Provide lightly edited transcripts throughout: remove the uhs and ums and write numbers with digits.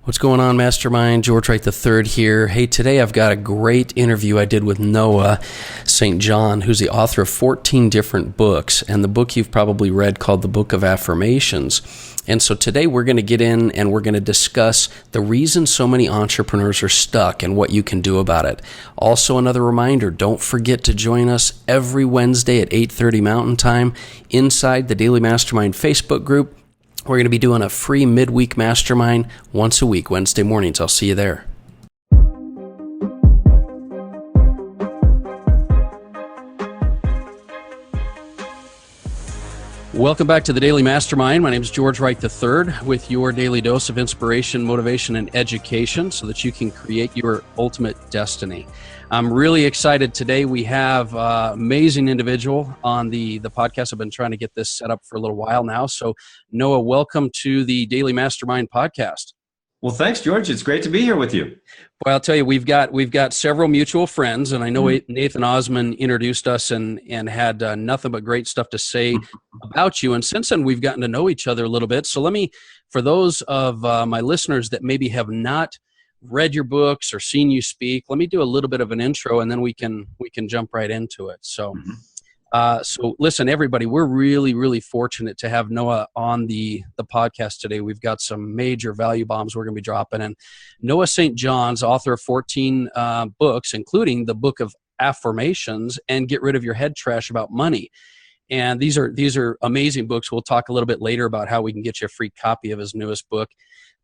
What's going on, Mastermind? George Wright III here. Hey, today I've got a great interview I did with Noah St. John, who's the author of 14 different books, and the book you've probably read called the Book of Affirmations. And so today we're going to get in and we're going to discuss the reason so many entrepreneurs are stuck and what you can do about it. Also, another reminder, don't forget to join us every Wednesday at 8:30 Mountain Time inside the Daily Mastermind Facebook group. We're going to be doing a free midweek mastermind once a week, Wednesday mornings. I'll see you there. Welcome back to the Daily Mastermind. My name is George Wright III with your daily dose of inspiration, motivation, and education so that you can create your ultimate destiny. I'm really excited today. We have an amazing individual on the podcast. I've been trying to get this set up for a little while now. So Noah, welcome to the Daily Mastermind podcast. Well, thanks, George. It's great to be here with you. Well, I'll tell you, we've got several mutual friends, and I know Nathan Osman introduced us and had nothing but great stuff to say about you. And since then, we've gotten to know each other a little bit. So let me, for those of my listeners that maybe have not read your books or seen you speak, let me do a little bit of an intro, and then we can jump right into it. So. So listen, everybody, we're really, really fortunate to have Noah on the podcast today. We've got some major value bombs we're going to be dropping. And Noah St. John's author of 14 books, including the Book of Affirmations and Get Rid of Your Head Trash About Money. And these are amazing books. We'll talk a little bit later about how we can get you a free copy of his newest book.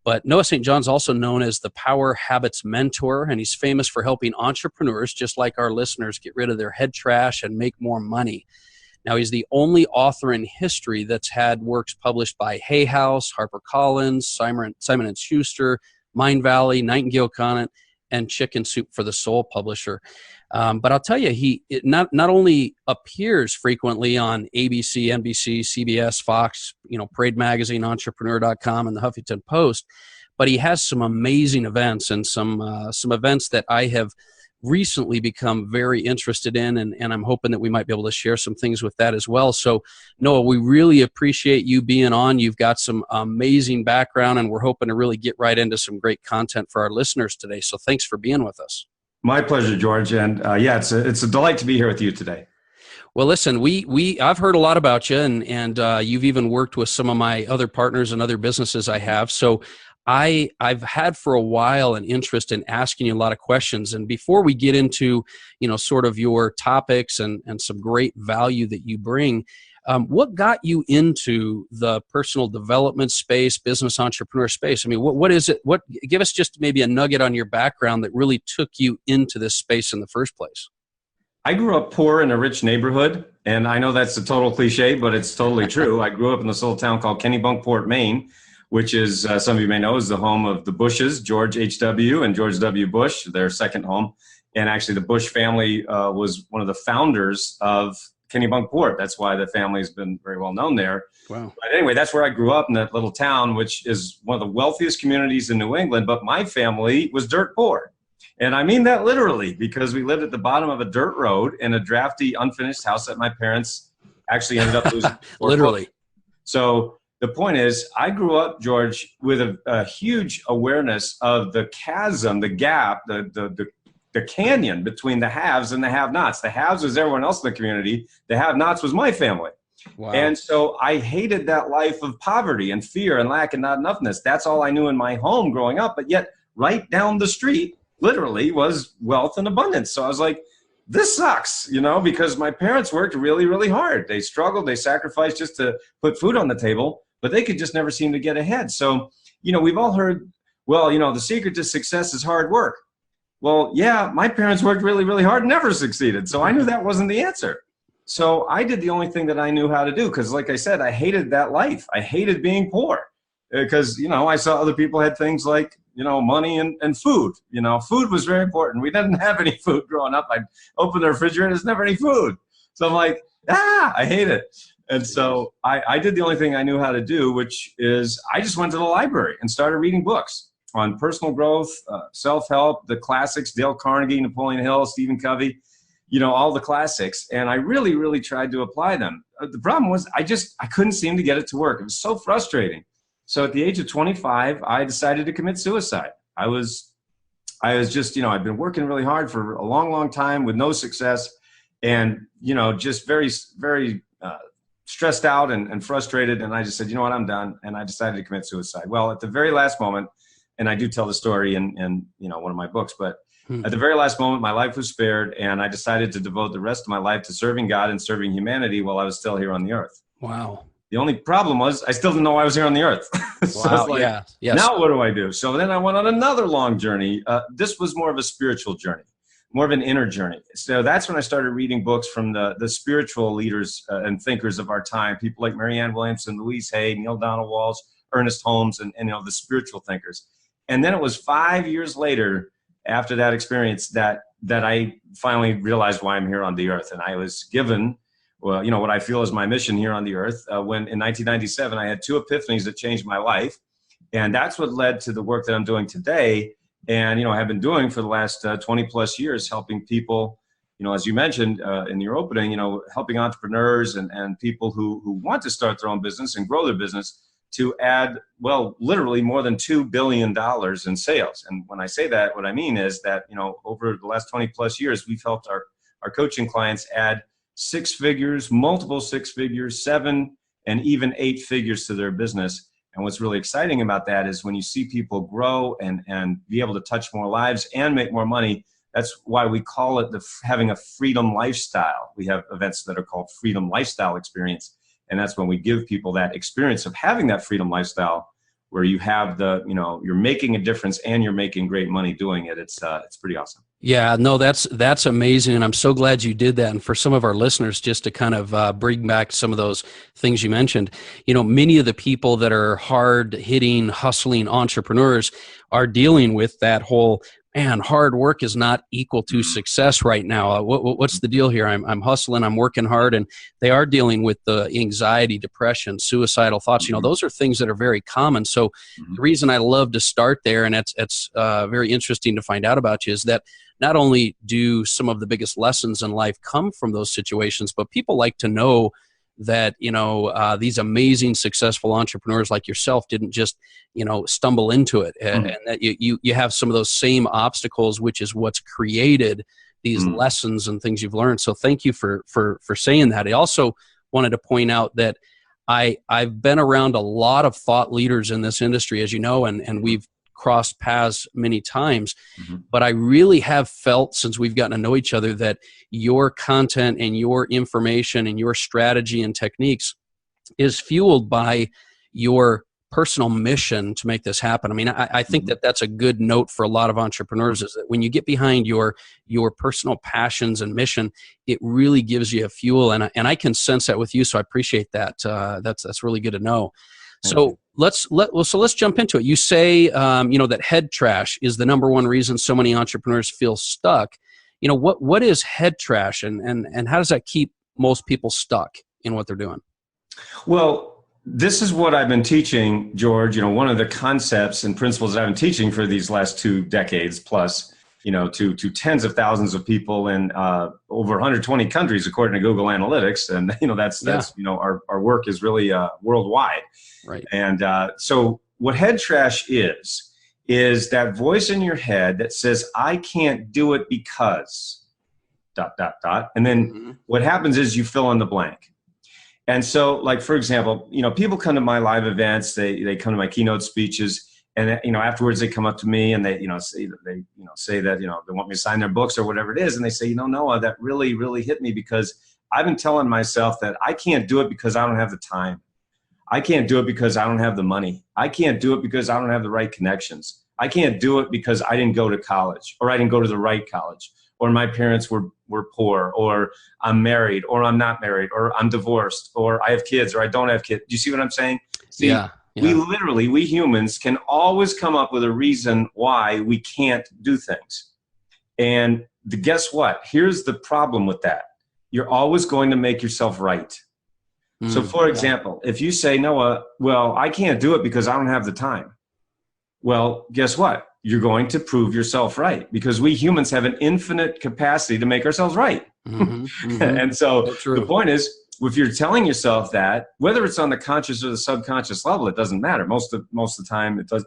But Noah St. John's also known as the Power Habits Mentor, and he's famous for helping entrepreneurs, just like our listeners, get rid of their head trash and make more money. Now, he's the only author in history that's had works published by Hay House, HarperCollins, Simon & Schuster, Mind Valley, Nightingale Conant, and Chicken Soup for the Soul publisher. But I'll tell you, he not only appears frequently on ABC, NBC, CBS, Fox, Parade Magazine, Entrepreneur.com, and the Huffington Post, but he has some amazing events and some events that I have recently become very interested in, and I'm hoping that we might be able to share some things with that as well. So, Noah, we really appreciate you being on. You've got some amazing background, and we're hoping to really get right into some great content for our listeners today. So thanks for being with us. My pleasure, George. And it's a delight to be here with you today. Well, listen, I've heard a lot about you, and you've even worked with some of my other partners and other businesses I have. So I've had for a while an interest in asking you a lot of questions. And before we get into, sort of your topics and some great value that you bring, what got you into the personal development space, business entrepreneur space? I mean, what is it? Give us just maybe a nugget on your background that really took you into this space in the first place. I grew up poor in a rich neighborhood, and I know that's a total cliche, but it's totally true. I grew up in this little town called Kennebunkport, Maine, which is, some of you may know, is the home of the Bushes, George H.W. and George W. Bush, their second home. And actually the Bush family was one of the founders of Kennebunkport. That's why the family has been very well known there. Wow. But anyway, that's where I grew up, in that little town, which is one of the wealthiest communities in New England. But my family was dirt poor. And I mean that literally, because we lived at the bottom of a dirt road in a drafty, unfinished house that my parents actually ended up losing. Literally. So the point is, I grew up, George, with a huge awareness of the chasm, the gap, the canyon between the haves and the have-nots. The haves was everyone else in the community. The have-nots was my family. Wow. And so I hated that life of poverty and fear and lack and not enoughness. That's all I knew in my home growing up. But yet right down the street, literally, was wealth and abundance. So I was like, this sucks, because my parents worked really, really hard. They struggled. They sacrificed just to put food on the table, but they could just never seem to get ahead. So, we've all heard, the secret to success is hard work. Well, yeah, my parents worked really, really hard and never succeeded. So I knew that wasn't the answer. So I did the only thing that I knew how to do, because like I said, I hated that life. I hated being poor because, I saw other people had things like, money and food. Food was very important. We didn't have any food growing up. I'd open the refrigerator, there's never any food. So I'm like, I hate it. And so I did the only thing I knew how to do, which is I just went to the library and started reading books on personal growth, self-help, the classics, Dale Carnegie, Napoleon Hill, Stephen Covey, all the classics. And I really, really tried to apply them. The problem was I couldn't seem to get it to work. It was so frustrating. So at the age of 25, I decided to commit suicide. I was just, I'd been working really hard for a long, long time with no success, and, just very, very stressed out and frustrated. And I just said, you know what, I'm done. And I decided to commit suicide. Well, at the very last moment, and I do tell the story in one of my books, but at the very last moment, my life was spared, and I decided to devote the rest of my life to serving God and serving humanity while I was still here on the earth. Wow. The only problem was I still didn't know I was here on the earth. So wow. it's like, Yeah. Yes. now what do I do? So then I went on another long journey. This was more of a spiritual journey, more of an inner journey. So that's when I started reading books from the spiritual leaders and thinkers of our time, people like Marianne Williamson, Louise Hay, Neil Donald Walsh, Ernest Holmes, and the spiritual thinkers. And then it was 5 years later, after that experience, that I finally realized why I'm here on the earth. And I was given, well, what I feel is my mission here on the earth. When in 1997, I had two epiphanies that changed my life. And that's what led to the work that I'm doing today. And, I have been doing for the last 20 plus years, helping people, as you mentioned in your opening, helping entrepreneurs and people who want to start their own business and grow their business to add, well, literally more than $2 billion in sales. And when I say that, what I mean is that, over the last 20 plus years, we've helped our coaching clients add 6 figures, multiple 6 figures, 7, and even 8 figures to their business. And what's really exciting about that is when you see people grow and be able to touch more lives and make more money, that's why we call it having a freedom lifestyle. We have events that are called Freedom Lifestyle Experience. And that's when we give people that experience of having that freedom lifestyle where you have you're making a difference and you're making great money doing it. It's pretty awesome. Yeah, no, that's amazing. And I'm so glad you did that. And for some of our listeners, just to kind of bring back some of those things you mentioned, many of the people that are hard hitting, hustling entrepreneurs are dealing with that whole, man, hard work is not equal to success right now. What's the deal here? I'm hustling, I'm working hard, and they are dealing with the anxiety, depression, suicidal thoughts. Those are things that are very common. So the reason I love to start there, and it's very interesting to find out about you, is that not only do some of the biggest lessons in life come from those situations, but people like to know that, these amazing, successful entrepreneurs like yourself didn't just, stumble into it, and that you have some of those same obstacles, which is what's created these lessons and things you've learned. So thank you for saying that. I also wanted to point out that I've been around a lot of thought leaders in this industry, as you know, and we've crossed paths many times, but I really have felt, since we've gotten to know each other, that your content and your information and your strategy and techniques is fueled by your personal mission to make this happen. I mean, I think that that's a good note for a lot of entrepreneurs, is that when you get behind your personal passions and mission, it really gives you a fuel. And I can sense that with you. So I appreciate that. That's really good to know. So let's jump into it. You say, that head trash is the number one reason so many entrepreneurs feel stuck. What is head trash, and how does that keep most people stuck in what they're doing? Well, this is what I've been teaching, George. One of the concepts and principles that I've been teaching for these last 2 decades plus, to tens of thousands of people in over 120 countries, according to Google Analytics. And, that's our work is really worldwide. Right. And so what head trash is that voice in your head that says, I can't do it because ... And then what happens is you fill in the blank. And so, like, for example, people come to my live events, they come to my keynote speeches, and afterwards they come up to me and they say that they want me to sign their books or whatever it is, and they say, Noah, that really, really hit me, because I've been telling myself that I can't do it because I don't have the time. I can't do it because I don't have the money. I can't do it because I don't have the right connections. I can't do it because I didn't go to college, or I didn't go to the right college, or my parents were poor, or I'm married, or I'm not married, or I'm divorced, or I have kids, or I don't have kids. Do you see what I'm saying? See, yeah. We humans can always come up with a reason why we can't do things. And guess what? Here's the problem with that. You're always going to make yourself right. So for example, if you say, Noah, well, I can't do it because I don't have the time. Well, guess what? You're going to prove yourself right, because we humans have an infinite capacity to make ourselves right. And so the point is, if you're telling yourself that, whether it's on the conscious or the subconscious level, it doesn't matter. Most of the time, it does.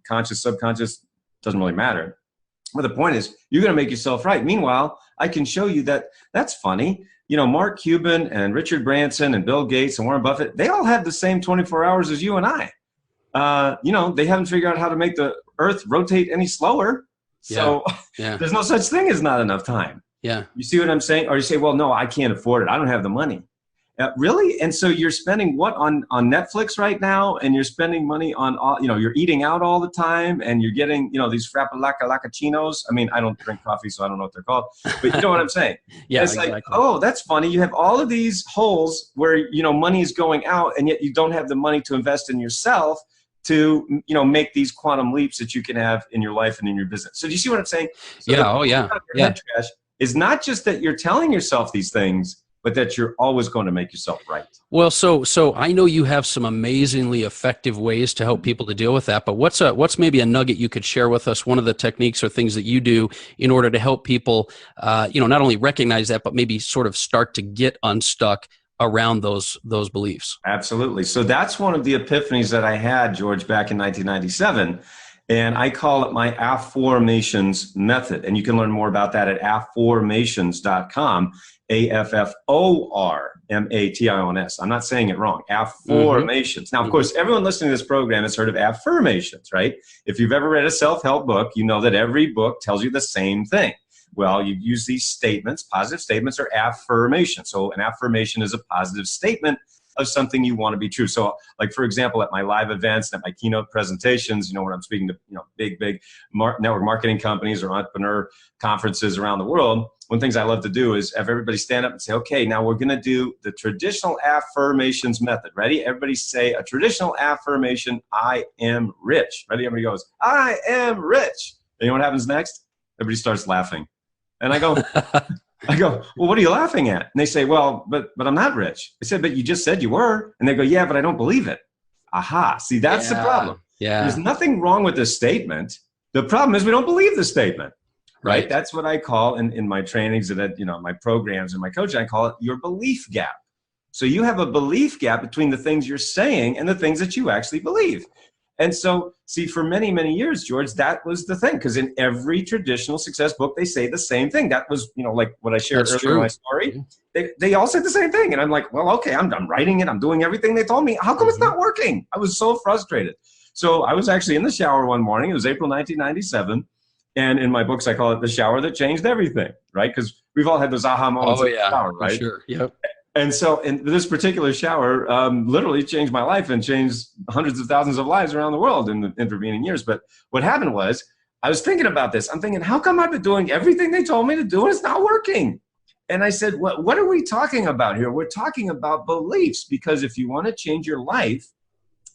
Conscious, subconscious doesn't really matter. But the point is, you're going to make yourself right. Meanwhile, I can show you that that's funny. Mark Cuban and Richard Branson and Bill Gates and Warren Buffett, they all have the same 24 hours as you and I. They haven't figured out how to make the earth rotate any slower. So there's no such thing as not enough time. Yeah. You see what I'm saying? Or you say, well, no, I can't afford it. I don't have the money. Really? And so you're spending what on Netflix right now? And you're spending money on all, you're eating out all the time and you're getting, these frappuccino. I mean, I don't drink coffee, so I don't know what they're called, but you know what I'm saying? Yeah, it's exactly. like, oh, that's funny. You have all of these holes where, money is going out and yet you don't have the money to invest in yourself to, make these quantum leaps that you can have in your life and in your business. So do you see what I'm saying? So head trash is not just that you're telling yourself these things, but that you're always going to make yourself right. Well, so I know you have some amazingly effective ways to help people to deal with that, but what's maybe a nugget you could share with us, one of the techniques or things that you do in order to help people, not only recognize that, but maybe sort of start to get unstuck around those beliefs? Absolutely. So that's one of the epiphanies that I had, George, back in 1997. And I call it my Affirmations method. And you can learn more about that at Affirmations.com. Affformations. I'm not saying it wrong. Affirmations. Now, of course, everyone listening to this program has heard of affirmations, right? If you've ever read a self-help book, you know that every book tells you the same thing. Well, you use these statements, positive statements, or affirmations. So an affirmation is a positive statement of something you want to be true. So like, for example, at my live events, at my keynote presentations, when I'm speaking to, big network marketing companies or entrepreneur conferences around the world, one of the things I love to do is have everybody stand up and say, okay, now we're going to do the traditional affirmations method. Ready? Everybody say a traditional affirmation. I am rich. Ready? Everybody goes, I am rich. And you know what happens next? Everybody starts laughing. And I go, well, what are you laughing at? And they say, well, but I'm not rich. I said, but you just said you were. And they go, yeah, but I don't believe it. Aha. See, that's the problem. Yeah. There's nothing wrong with this statement. The problem is we don't believe the statement. Right? That's what I call in my trainings and my programs and my coaching, I call it your belief gap. So you have a belief gap between the things you're saying and the things that you actually believe. And so, see, for many, many years, George, that was the thing. Because in every traditional success book, they say the same thing. That was, like what I shared earlier in my story. They all said the same thing. And I'm like, well, okay, I'm writing it. I'm doing everything they told me. How come it's not working? I was so frustrated. So I was actually in the shower one morning. It was April 1997. And in my books, I call it the shower that changed everything, right? Because we've all had those aha moments in the shower, right? Sure. Yep. And so in this particular shower literally changed my life and changed hundreds of thousands of lives around the world in the intervening years. But what happened was I was thinking about this. I'm thinking, how come I've been doing everything they told me to do and it's not working? And I said, what are we talking about here? We're talking about beliefs, because if you want to change your life,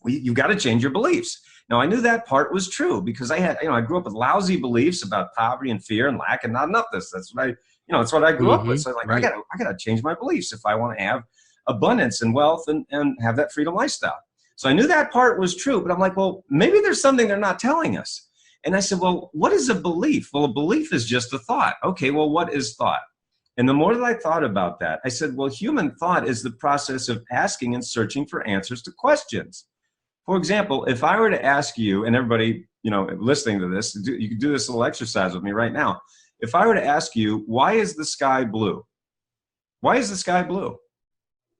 you've got to change your beliefs. Now, I knew that part was true because I had, I grew up with lousy beliefs about poverty and fear and lack and not enoughness. That's what that's what I grew up with. So like, I gotta change my beliefs if I want to have abundance and wealth and have that freedom lifestyle. So I knew that part was true, but I'm like, well, maybe there's something they're not telling us. And I said, well, what is a belief? Well, a belief is just a thought. Okay, well, what is thought? And the more that I thought about that, I said, well, human thought is the process of asking and searching for answers to questions. For example, if I were to ask you, and everybody, listening to this, you can do this little exercise with me right now. If I were to ask you, why is the sky blue? Why is the sky blue?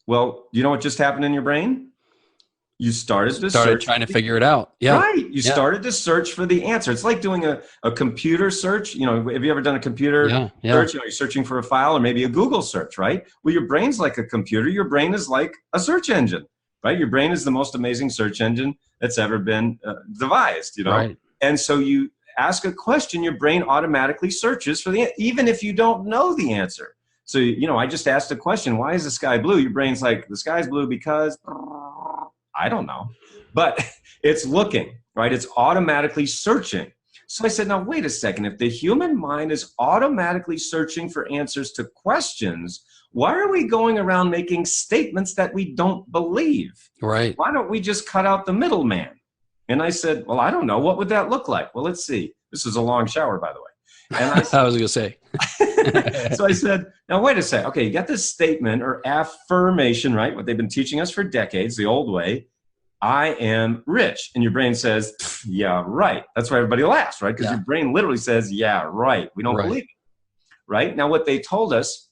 Well, you know what just happened in your brain? You started trying to figure it out. Yeah. Right. You started to search for the answer. It's like doing a computer search. Have you ever done a computer search? You're searching for a file or maybe a Google search, right? Well, your brain's like a computer. Your brain is like a search engine. Right? Your brain is the most amazing search engine that's ever been devised, Right. And so you ask a question, your brain automatically searches for even if you don't know the answer. So, I just asked a question, why is the sky blue? Your brain's like, the sky's blue because, I don't know. But it's looking, right? It's automatically searching. So I said, now, wait a second. If the human mind is automatically searching for answers to questions, why are we going around making statements that we don't believe? Right. Why don't we just cut out the middleman? And I said, well, I don't know. What would that look like? Well, let's see. This is a long shower, by the way. And I was going to say. So I said, now wait a second. Okay, you got this statement or affirmation, right? What they've been teaching us for decades, the old way. I am rich. And your brain says, yeah, right. That's why everybody laughs, right? Because your brain literally says, yeah, right. We don't believe it, right? Now, what they told us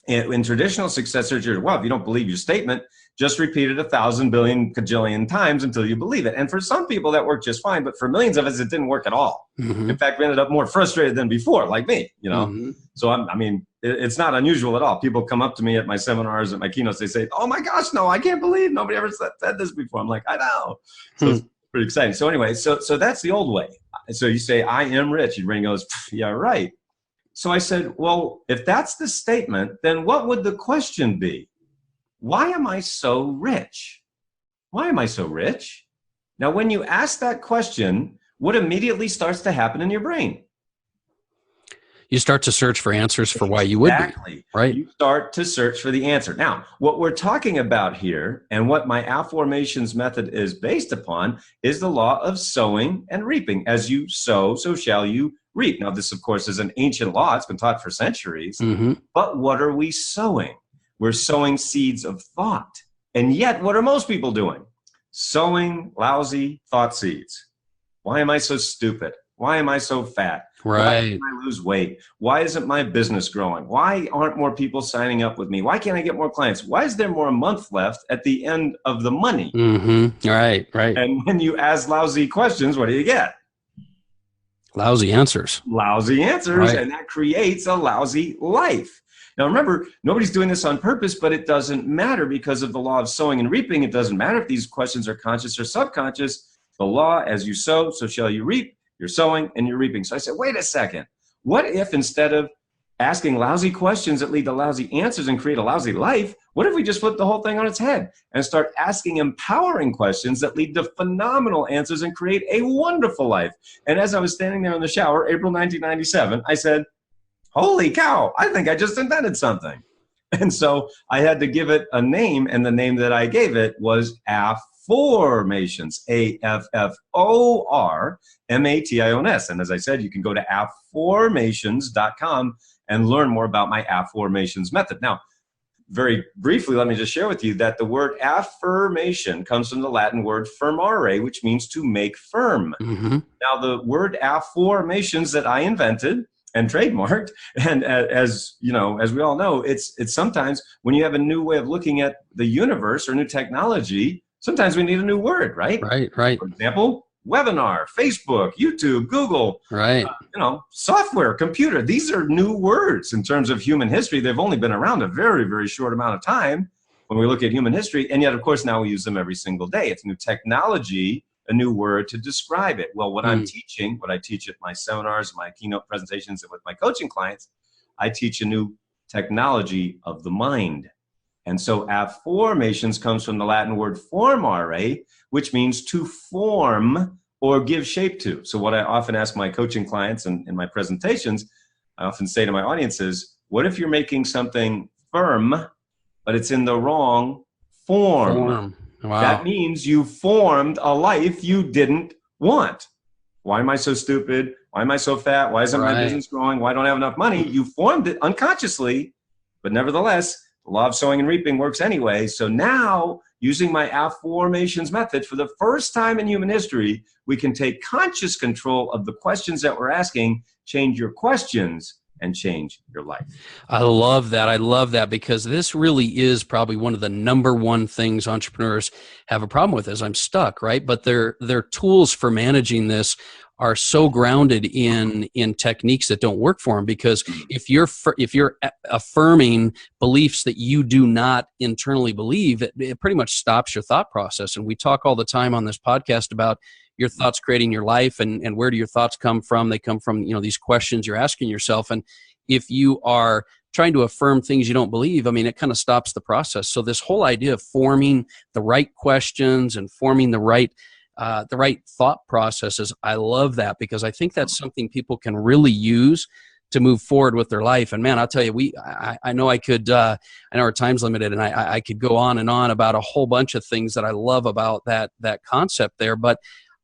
in traditional success surgery, well, if you don't believe your statement, just repeat it 1,000 billion kajillion times until you believe it. And for some people, that worked just fine. But for millions of us, it didn't work at all. In fact, we ended up more frustrated than before, like me, you know? So, I mean, it's not unusual at all. People come up to me at my seminars, at my keynotes, they say, oh my gosh, no, I can't believe nobody ever said this before. I'm like, I know. So it's pretty exciting. So anyway, so that's the old way. So you say, I am rich. Your brain goes, yeah, right. So I said, well, if that's the statement, then what would the question be? Why am I so rich? Why am I so rich? Now, when you ask that question, what immediately starts to happen in your brain? You start to search for answers for why you would be, right? You start to search for the answer. Now, what we're talking about here and what my Affirmations method is based upon is the law of sowing and reaping. As you sow, so shall you reap. Now, this, of course, is an ancient law. It's been taught for centuries. But what are we sowing? We're sowing seeds of thought. And yet, what are most people doing? Sowing lousy thought seeds. Why am I so stupid? Why am I so fat? Why can't I lose weight? Why isn't my business growing? Why aren't more people signing up with me? Why can't I get more clients? Why is there more a month left at the end of the money? Right. And when you ask lousy questions, what do you get? Lousy answers. Lousy answers, and that creates a lousy life. Now remember, nobody's doing this on purpose, but it doesn't matter because of the law of sowing and reaping. It doesn't matter if these questions are conscious or subconscious. The law, as you sow, so shall you reap. You're sowing and you're reaping. So I said, wait a second. What if instead of asking lousy questions that lead to lousy answers and create a lousy life, what if we just flip the whole thing on its head and start asking empowering questions that lead to phenomenal answers and create a wonderful life? And as I was standing there in the shower, April 1997, I said, holy cow, I think I just invented something. And so I had to give it a name, and the name that I gave it was Afformations, Afformations. And as I said, you can go to Afformations.com and learn more about my Affirmations method. Now, very briefly, let me just share with you that the word affirmation comes from the Latin word firmare, which means to make firm. Now, the word Affirmations that I invented and trademarked, and as you know, as we all know, it's sometimes when you have a new way of looking at the universe or new technology, sometimes we need a new word, right? Right. For example, webinar, Facebook, YouTube, Google, software, computer. These are new words in terms of human history. They've only been around a very, very short amount of time when we look at human history, and yet, of course, now we use them every single day. It's new technology, a new word to describe it. Well, what I'm teaching, what I teach at my seminars, my keynote presentations, and with my coaching clients, I teach a new technology of the mind. And so Affirmations comes from the Latin word formare, which means to form or give shape to. So what I often ask my coaching clients and in my presentations, I often say to my audience is, what if you're making something firm, but it's in the wrong form? Wow. That means you formed a life you didn't want. Why am I so stupid? Why am I so fat? Why isn't my business growing? Why don't I have enough money? You formed it unconsciously, but nevertheless, the law of sowing and reaping works anyway. So now, using my Affirmations method, for the first time in human history, we can take conscious control of the questions that we're asking, change your questions, and change your life. I love that. I love that because this really is probably one of the number one things entrepreneurs have a problem with is I'm stuck, right? But their tools for managing this are so grounded in techniques that don't work for them, because if you're affirming beliefs that you do not internally believe, it pretty much stops your thought process. And we talk all the time on this podcast about your thoughts creating your life, and where do your thoughts come from? They come from, these questions you're asking yourself. And if you are trying to affirm things you don't believe, I mean, it kind of stops the process. So this whole idea of forming the right questions and forming the right thought processes, I love that, because I think that's something people can really use to move forward with their life. And man, I'll tell you, I know I could, I know our time's limited, and I could go on and on about a whole bunch of things that I love about that concept there. But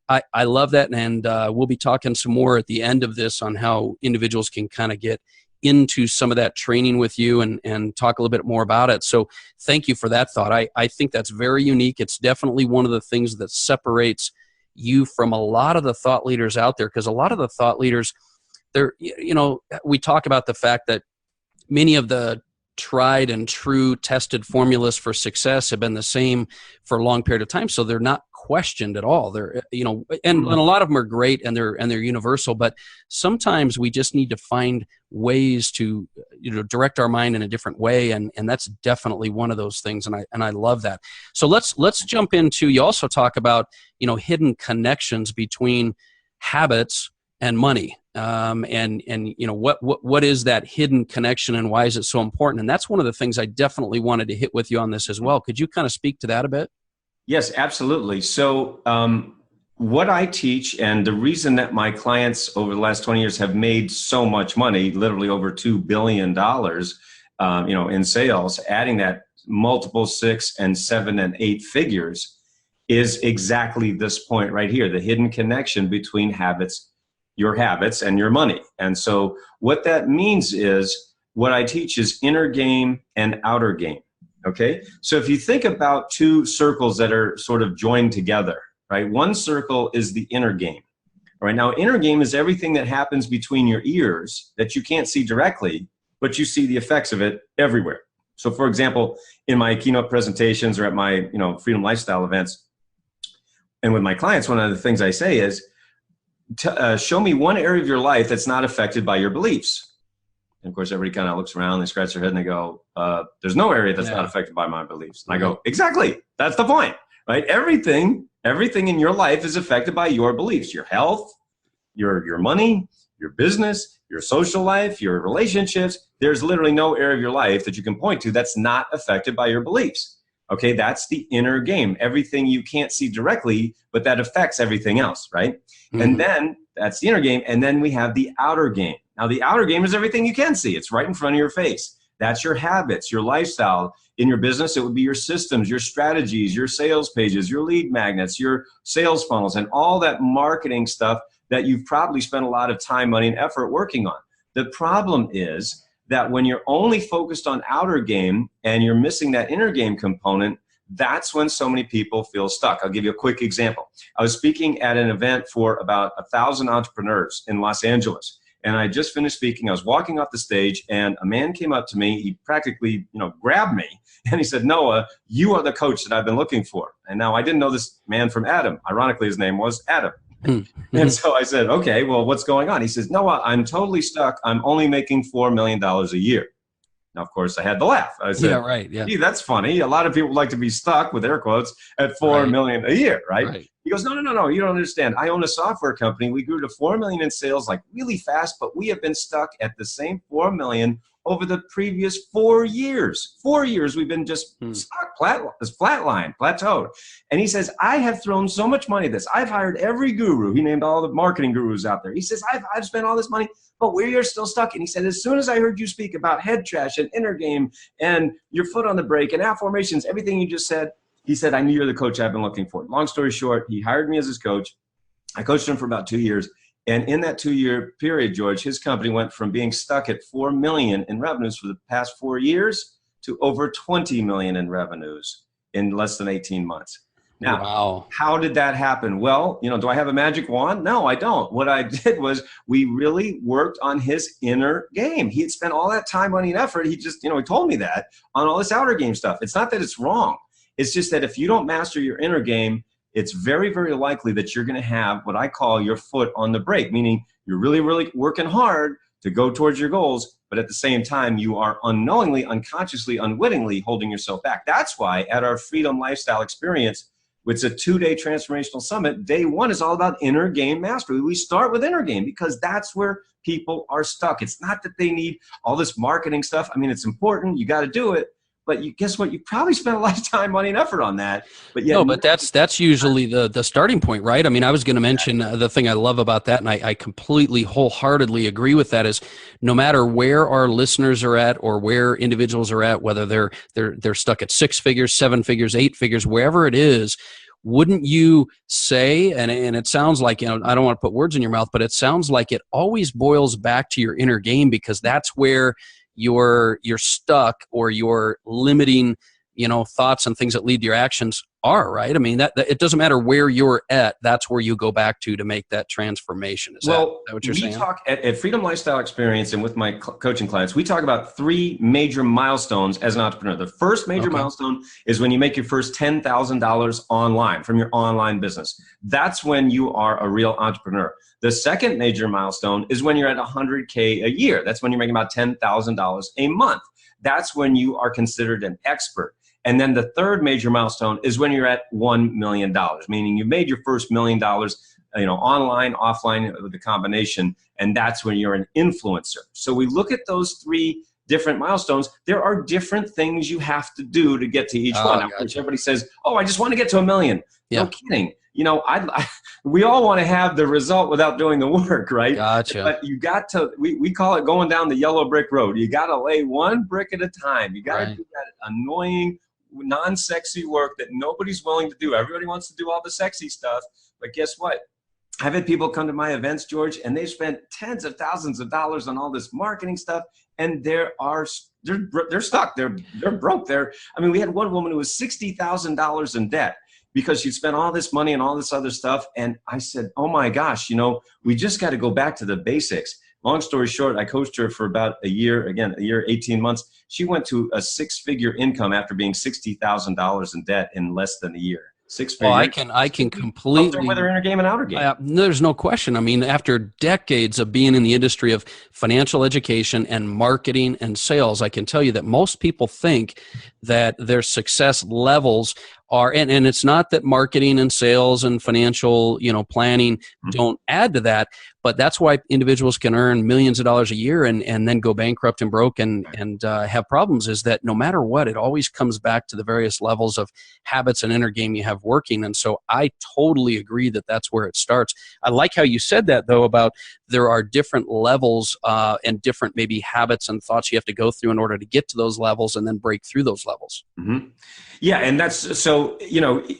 I love that, and we'll be talking some more at the end of this on how individuals can kind of get into some of that training with you and talk a little bit more about it. So thank you for that thought. I think that's very unique. It's definitely one of the things that separates you from a lot of the thought leaders out there, because a lot of the thought leaders, we talk about the fact that many of the tried and true tested formulas for success have been the same for a long period of time. So they're not questioned at all. They're, and a lot of them are great and they're universal, but sometimes we just need to find ways to, direct our mind in a different way. And that's definitely one of those things. And I love that. So let's jump into, you also talk about, hidden connections between habits and money. What is that hidden connection and why is it so important? And that's one of the things I definitely wanted to hit with you on this as well. Could you kind of speak to that a bit? Yes, absolutely. So what I teach, and the reason that my clients over the last 20 years have made so much money, literally over $2 billion, in sales, adding that multiple 6 and 7 and 8 figures, is exactly this point right here, the hidden connection between your habits and your money. And so what that means is, what I teach is inner game and outer game. Okay. So if you think about two circles that are sort of joined together, right? One circle is the inner game. All right. Now, inner game is everything that happens between your ears that you can't see directly, but you see the effects of it everywhere. So for example, in my keynote presentations or at my, freedom lifestyle events, and with my clients, one of the things I say is, show me one area of your life that's not affected by your beliefs. And of course, everybody kind of looks around, they scratch their head and they go, there's no area that's not affected by my beliefs. And I go, exactly. That's the point, right? Everything in your life is affected by your beliefs, your health, your money, your business, your social life, your relationships. There's literally no area of your life that you can point to that's not affected by your beliefs. Okay, that's the inner game. Everything you can't see directly, but that affects everything else, right? Mm-hmm. And then that's the inner game. And then we have the outer game. Now, the outer game is everything you can see. It's right in front of your face. That's your habits, your lifestyle. In your business, it would be your systems, your strategies, your sales pages, your lead magnets, your sales funnels, and all that marketing stuff that you've probably spent a lot of time, money, and effort working on. The problem is that when you're only focused on outer game and you're missing that inner game component, that's when so many people feel stuck. I'll give you a quick example. I was speaking at an event for about 1,000 entrepreneurs in Los Angeles. And I just finished speaking. I was walking off the stage and a man came up to me. He practically, grabbed me and he said, "Noah, you are the coach that I've been looking for." And now I didn't know this man from Adam. Ironically, his name was Adam. And so I said, "Okay, well, what's going on?" He says, "Noah, I'm totally stuck. I'm only making $4 million a year." Now, of course, I had to laugh. I said, "Yeah, right. Yeah, gee, that's funny. A lot of people like to be stuck," with air quotes, "at $4 million a year, right?" He goes, No. You don't understand. I own a software company. We grew to $4 million in sales like really fast, but we have been stuck at the same $4 million over the previous 4 years. 4 years we've been just stuck, flatlined, plateaued. And he says, "I have thrown so much money at this. I've hired every guru." He named all the marketing gurus out there. He says, I've spent all this money, but we are still stuck. And he said, "As soon as I heard you speak about head trash and inner game and your foot on the brake and affirmations, everything you just said," he said, "I knew you're the coach I've been looking for." Long story short, he hired me as his coach. I coached him for about 2 years. And in that 2-year period, George, his company went from being stuck at $4 million in revenues for the past 4 years to over $20 million in revenues in less than 18 months. Now, wow. How did that happen? Well, do I have a magic wand? No, I don't. What I did was we really worked on his inner game. He had spent all that time, money, and effort. He just, he told me that on all this outer game stuff. It's not that it's wrong. It's just that if you don't master your inner game, it's very, very likely that you're going to have what I call your foot on the brake, meaning you're really, really working hard to go towards your goals, but at the same time, you are unknowingly, unconsciously, unwittingly holding yourself back. That's why at our Freedom Lifestyle Experience, it's a 2-day transformational summit, day 1 is all about inner game mastery. We start with inner game because that's where people are stuck. It's not that they need all this marketing stuff. I mean, it's important. You got to do it. But guess what? You probably spent a lot of time, money, and effort on that. But yet, no, but that's usually the starting point, right? I mean, I was going to mention the thing I love about that, and I completely, wholeheartedly agree with that, is no matter where our listeners are at or where individuals are at, whether they're stuck at 6 figures, 7 figures, 8 figures, wherever it is, wouldn't you say, and it sounds like, I don't want to put words in your mouth, but it sounds like it always boils back to your inner game, because that's where you're stuck, or you're limiting, thoughts and things that lead to your actions are, right? I mean, that it doesn't matter where you're at, that's where you go back to make that transformation. Is that what you're saying? We talk at Freedom Lifestyle Experience, and with my coaching clients, we talk about 3 major milestones as an entrepreneur. The first major milestone is when you make your first $10,000 online from your online business. That's when you are a real entrepreneur. The second major milestone is when you're at $100K a year. That's when you're making about $10,000 a month. That's when you are considered an expert. And then the third major milestone is when you're at $1 million, meaning you made your first $1 million, online, offline, with the combination, and that's when you're an influencer. So we look at those 3 different milestones. There are different things you have to do to get to each one. Now, gotcha. Everybody says, "Oh, I just want to get to $1 million." Yeah. No kidding. We all want to have the result without doing the work, right? Gotcha. But you got to, we call it going down the yellow brick road. You got to lay one brick at a time. You got to do that annoying, non-sexy work that nobody's willing to do. Everybody wants to do all the sexy stuff, but guess what? I've had people come to my events, George, and they've spent tens of thousands of dollars on all this marketing stuff, and they're stuck. They're broke. We had one woman who was $60,000 in debt because she'd spent all this money and all this other stuff. And I said, "Oh my gosh, we just got to go back to the basics." Long story short, I coached her for about a year, 18 months. She went to a 6-figure income after being $60,000 in debt in less than a year. 6 figures. Well, I can completely. With her inner game and outer game. There's no question. I mean, after decades of being in the industry of financial education and marketing and sales, I can tell you that most people think that their success levels are, and it's not that marketing and sales and financial, planning don't add to that, but that's why individuals can earn millions of dollars a year and then go bankrupt and broke and have problems, is that no matter what, it always comes back to the various levels of habits and inner game you have working. And so I totally agree that that's where it starts. I like how you said that, though, about there are different levels and different maybe habits and thoughts you have to go through in order to get to those levels and then break through those levels. Mm-hmm. Yeah. And that's, so,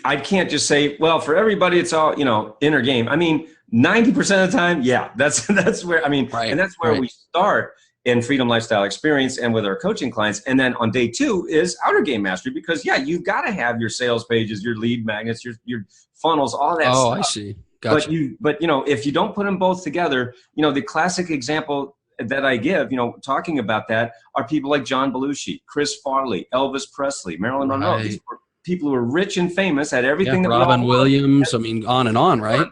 I can't just say, well, for everybody, it's all, inner game. 90% of the time, yeah, that's where, right, and that's where we start in Freedom Lifestyle Experience and with our coaching clients. And then on day 2 is outer game mastery, because you've got to have your sales pages, your lead magnets, your funnels, all that stuff. Oh, I see. Gotcha. But if you don't put them both together, the classic example that I give, talking about that, are people like John Belushi, Chris Farley, Elvis Presley, Marilyn Monroe. These were people who were rich and famous, had everything that Robin Williams, on and on, right?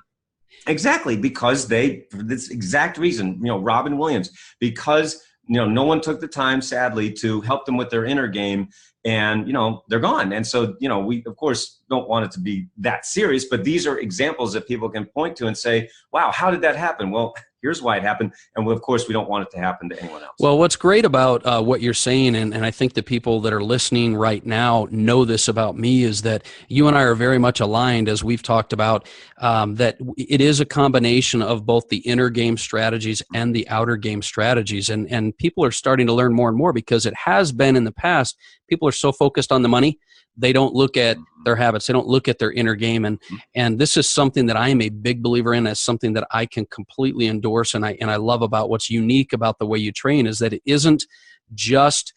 Exactly, because for this exact reason, Robin Williams, because no one took the time, sadly, to help them with their inner game, and they're gone. And so we of course don't want it to be that serious, but these are examples that people can point to and say, "Wow, how did that happen?" Well, here's why it happened, and of course we don't want it to happen to anyone else. Well, what's great about what you're saying, and I think the people that are listening right now know this about me, is that you and I are very much aligned, as we've talked about, that it is a combination of both the inner game strategies and the outer game strategies, and people are starting to learn more and more, because it has been in the past, people are so focused on the money, they don't look at their habits. They don't look at their inner game. And this is something that I am a big believer in, as something that I can completely endorse. And I love about what's unique about the way you train, is that it isn't just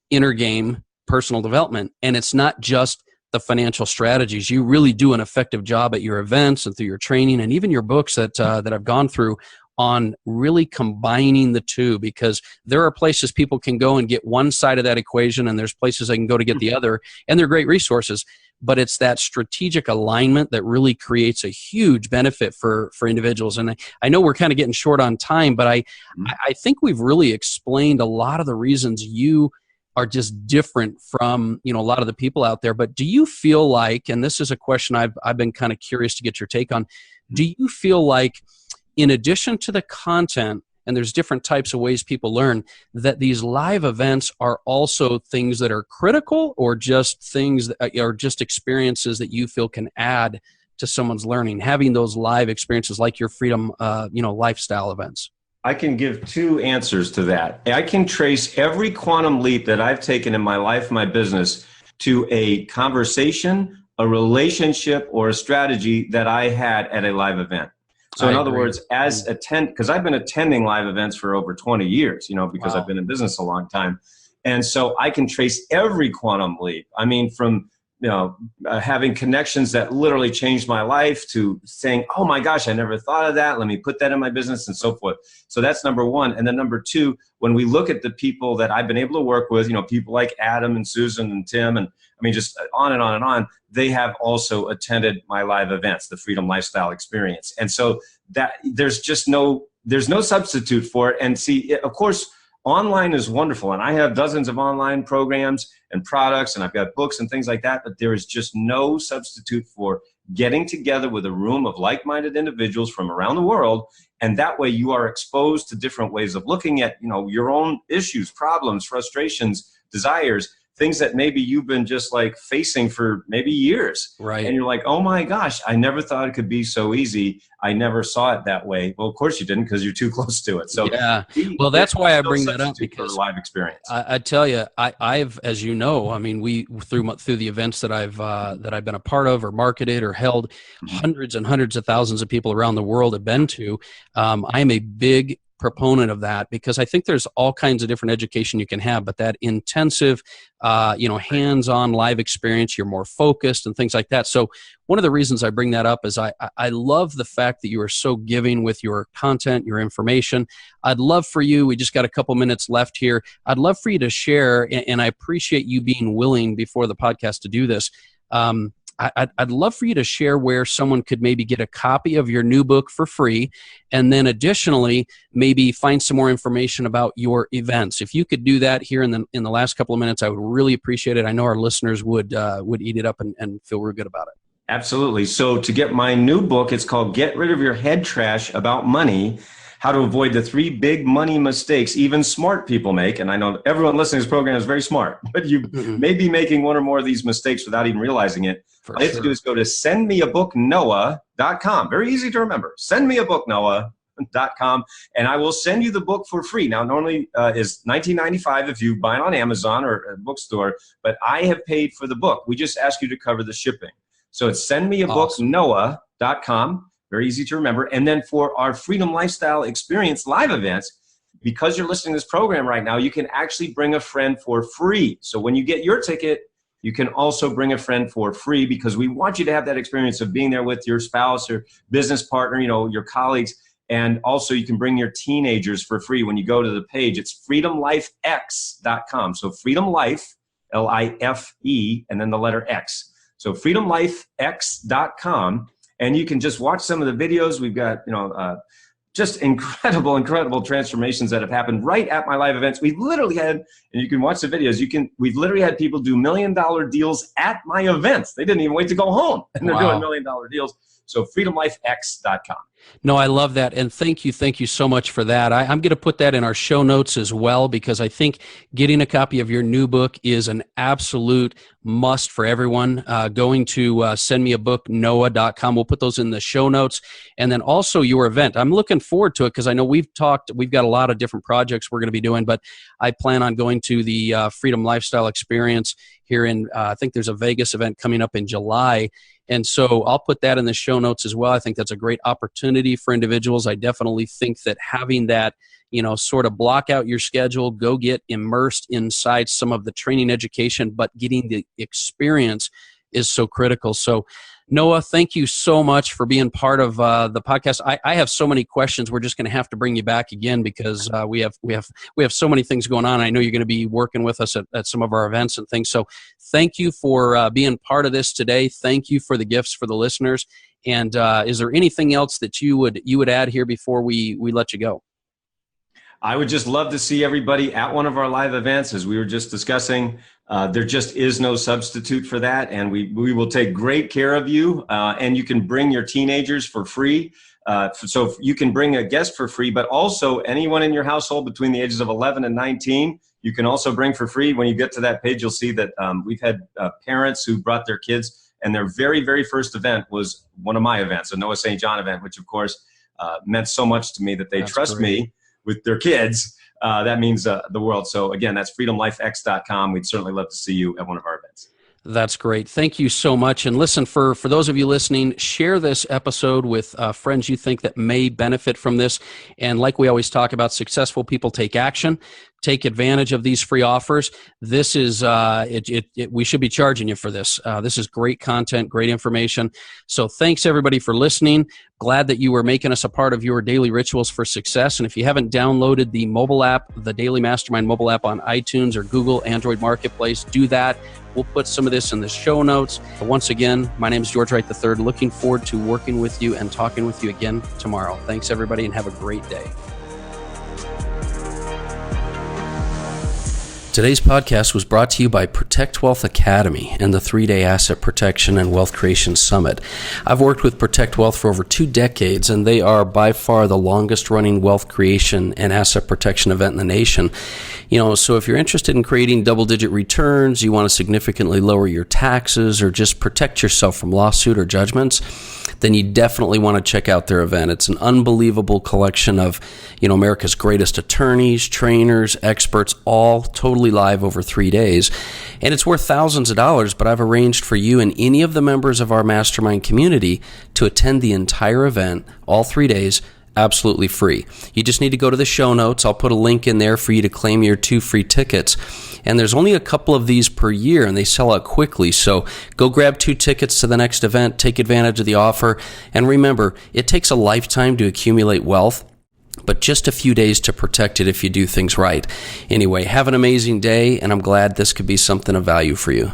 inner game personal development, and it's not just the financial strategies. You really do an effective job at your events and through your training and even your books that I've gone through on really combining the two, because there are places people can go and get one side of that equation, and there's places they can go to get the other, and they're great resources. But it's that strategic alignment that really creates a huge benefit for individuals. And I know we're kind of getting short on time, but I think we've really explained a lot of the reasons you are just different from a lot of the people out there. But do you feel like, and this is a question I've been kind of curious to get your take on, do you feel like, in addition to the content, and there's different types of ways people learn, that these live events are also things that are critical, or just things that are just experiences that you feel can add to someone's learning, having those live experiences like your Freedom lifestyle events? I can give 2 answers to that. I can trace every quantum leap that I've taken in my life, my business, to a conversation a relationship or a strategy that I had at a live event. So I in other agree. words, because I've been attending live events for over 20 years, because I've Wow. been in business a long time. And so I can trace every quantum leap. I mean, from having connections that literally changed my life to saying, oh my gosh, I never thought of that. Let me put that in my business and so forth. So that's number one. And then number two, when we look at the people that I've been able to work with, people like Adam and Susan and Tim, and I mean, just on and on and on, they have also attended my live events, the Freedom Lifestyle Experience. And so that there's no substitute for it. And see, of course, online is wonderful, and I have dozens of online programs and products, and I've got books and things like that, but there is just no substitute for getting together with a room of like-minded individuals from around the world, and that way you are exposed to different ways of looking at, your own issues, problems, frustrations, desires, things that maybe you've been just like facing for maybe years. Right. And you're like, oh my gosh, I never thought it could be so easy. I never saw it that way. Well, of course you didn't, because you're too close to it. So yeah, well, that's why I bring that up, because live experience. I tell you, I've, as you know, I mean, we through the events that I've been a part of or marketed or held, hundreds and hundreds of thousands of people around the world have been to. I am a big proponent of that, because I think there's all kinds of different education you can have, but that intensive, hands-on live experience, you're more focused and things like that. So one of the reasons I bring that up is I love the fact that you are so giving with your content, your information. I'd love for you, we just got a couple minutes left here. I'd love for you to share, and I appreciate you being willing before the podcast to do this. I'd love for you to share where someone could maybe get a copy of your new book for free, and then additionally, maybe find some more information about your events. If you could do that here in the last couple of minutes, I would really appreciate it. I know our listeners would eat it up and feel real good about it. Absolutely. So to get my new book, it's called Get Rid of Your Head Trash About Money, How to Avoid the 3 Big Money Mistakes Even Smart People Make. And I know everyone listening to this program is very smart, but you may be making one or more of these mistakes without even realizing it. All you have to do is go to sendmeabooknoah.com. Very easy to remember. Sendmeabooknoah.com, and I will send you the book for free. Now, normally is $19.95 if you buy it on Amazon or a bookstore, but I have paid for the book. We just ask you to cover the shipping. So it's sendmeabooknoah.com. Very easy to remember. And then for our Freedom Lifestyle Experience live events, because you're listening to this program right now, you can actually bring a friend for free. So when you get your ticket, you can also bring a friend for free, because we want you to have that experience of being there with your spouse or business partner, your colleagues. And also you can bring your teenagers for free when you go to the page. It's freedomlifex.com. So Freedom Life, L-I-F-E, and then the letter X. So freedomlifex.com. And you can just watch some of the videos. We've got, just incredible transformations that have happened right at my live events. We've literally had, and you can watch the videos, we've literally had people do $1 million deals at my events. They didn't even wait to go home, and they're doing $1 million deals. So freedomlifex.com. No, I love that. And thank you so much for that. I'm going to put that in our show notes as well, because I think getting a copy of your new book is an absolute must for everyone. Going to sendmeabooknoah.com. We'll put those in the show notes. And then also your event. I'm looking forward to it, because I know we've got a lot of different projects we're going to be doing, but I plan on going to the Freedom Lifestyle Experience here in, I think there's a Vegas event coming up in July. And so I'll put that in the show notes as well. I think that's a great opportunity for individuals. I definitely think that having that, sort of block out your schedule, go get immersed inside some of the training education, but getting the experience is so critical. So Noah, thank you so much for being part of the podcast. I have so many questions. We're just going to have to bring you back again, because we have so many things going on. I know you're going to be working with us at some of our events and things. So thank you for being part of this today. Thank you for the gifts for the listeners. And is there anything else that you would add here before we let you go? I would just love to see everybody at one of our live events. As we were just discussing, there just is no substitute for that, and we will take great care of you, and you can bring your teenagers for free. So you can bring a guest for free, but also anyone in your household between the ages of 11 and 19, you can also bring for free. When you get to that page, you'll see that we've had parents who brought their kids, and their very, very first event was one of my events, a Noah St. John event, which of course meant so much to me that they trust me with their kids. That means the world. So again, that's freedomlifex.com. We'd certainly love to see you at one of our events. That's great. Thank you so much. And listen, for those of you listening, share this episode with friends you think that may benefit from this. And like we always talk about, successful people take action. Take advantage of these free offers. This is we should be charging you for this. This is great content, great information. So thanks everybody for listening. Glad that you were making us a part of your daily rituals for success. And if you haven't downloaded the mobile app, the Daily Mastermind mobile app on iTunes or Google Android Marketplace, do that. We'll put some of this in the show notes. But once again, my name is George Wright III. Looking forward to working with you and talking with you again tomorrow. Thanks everybody, and have a great day. Today's podcast was brought to you by Protect Wealth Academy and the 3-day Asset Protection and Wealth Creation Summit. I've worked with Protect Wealth for over 2 decades, and they are by far the longest running wealth creation and asset protection event in the nation. So if you're interested in creating double-digit returns, you want to significantly lower your taxes, or just protect yourself from lawsuit or judgments, then you definitely want to check out their event. It's an unbelievable collection of, America's greatest attorneys, trainers, experts, all totally live over 3 days. And it's worth thousands of dollars, but I've arranged for you and any of the members of our mastermind community to attend the entire event, all 3 days, absolutely free. You just need to go to the show notes. I'll put a link in there for you to claim your 2 free tickets. And there's only a couple of these per year, and they sell out quickly. So go grab 2 tickets to the next event, take advantage of the offer. And remember, it takes a lifetime to accumulate wealth, but just a few days to protect it if you do things right. Anyway, have an amazing day, and I'm glad this could be something of value for you.